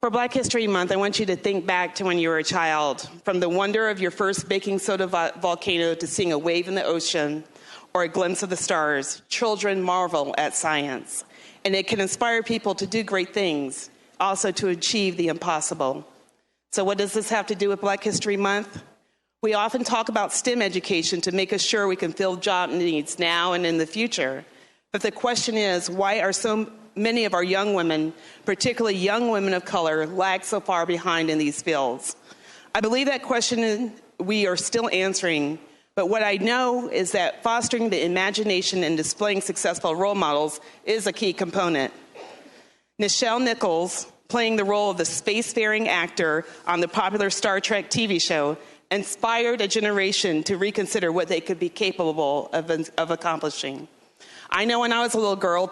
For Black History Month, I want you to think back to when you were a child, from the wonder of your first baking soda volcano to seeing a wave in the ocean or a glimpse of the stars. Children marvel at science, and it can inspire people to do great things, also to achieve the impossible. So what does this have to do with Black History Month? We often talk about STEM education to make us sure we can fill job needs now and in the future. But the question is, why are so many of our young women, particularly young women of color, lag so far behind in these fields? I believe that question we are still answering, but what I know is that fostering the imagination and displaying successful role models is a key component. Nichelle Nichols, playing the role of the spacefaring actor on the popular Star Trek TV show, inspired a generation to reconsider what they could be capable of accomplishing. I know when I was a little girl,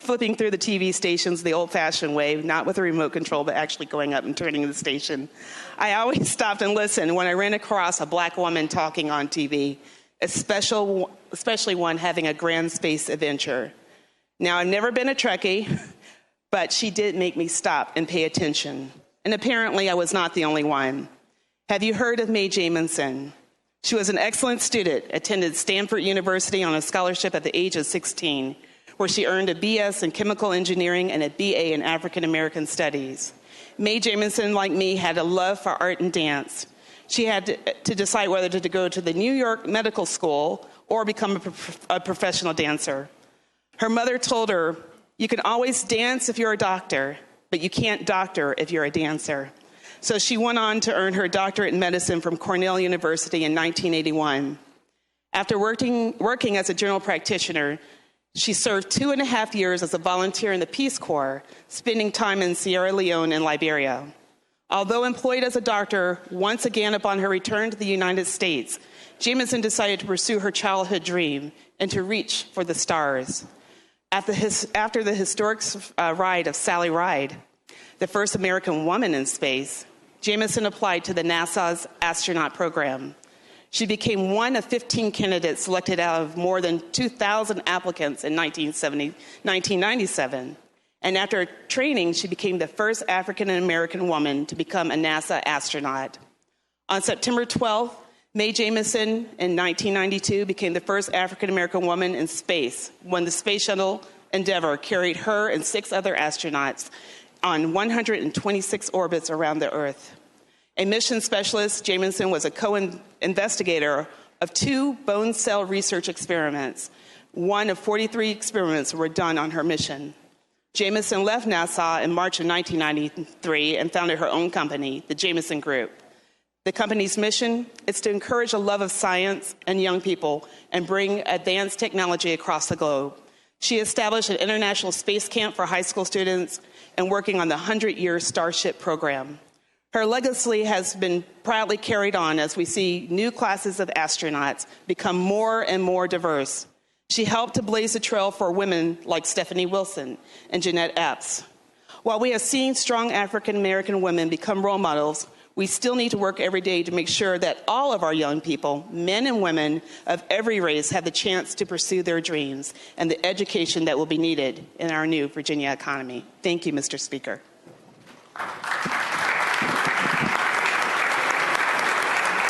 flipping through the TV stations the old-fashioned way, not with a remote control, but actually going up and turning the station, I always stopped and listened when I ran across a Black woman talking on TV, especially one having a grand space adventure. Now, I've never been a Trekkie, but she did make me stop and pay attention. And apparently, I was not the only one. Have you heard of Mae Jemison? She was an excellent student, attended Stanford University on a scholarship at the age of 16, where she earned a BS in chemical engineering and a BA in African American studies. Mae Jemison, like me, had a love for art and dance. She had to decide whether to go to the New York Medical School or become a professional dancer. Her mother told her, "You can always dance if you're a doctor, but you can't doctor if you're a dancer." So she went on to earn her doctorate in medicine from Cornell University in 1981. After working as a general practitioner, she served 2.5 years as a volunteer in the Peace Corps, spending time in Sierra Leone and Liberia. Although employed as a doctor, once again upon her return to the United States, Jemison decided to pursue her childhood dream and to reach for the stars. After the historic ride of Sally Ride, the first American woman in space, Jemison applied to the NASA's astronaut program. She became one of 15 candidates selected out of more than 2,000 applicants in 1997. And after training, she became the first African-American woman to become a NASA astronaut. On September 12th, Mae Jemison in 1992 became the first African-American woman in space when the Space Shuttle Endeavour carried her and 6 other astronauts on 126 orbits around the Earth. A mission specialist, Jemison was a co-investigator of 2 bone cell research experiments. One of 43 experiments were done on her mission. Jemison left NASA in March of 1993 and founded her own company, the Jemison Group. The company's mission is to encourage a love of science and young people and bring advanced technology across the globe. She established an international space camp for high school students and working on the 100-year Starship program. Her legacy has been proudly carried on as we see new classes of astronauts become more and more diverse. She helped to blaze the trail for women like Stephanie Wilson and Jeanette Epps. While we have seen strong African-American women become role models, we still need to work every day to make sure that all of our young people, men and women of every race, have the chance to pursue their dreams and the education that will be needed in our new Virginia economy. Thank you, Mr. Speaker.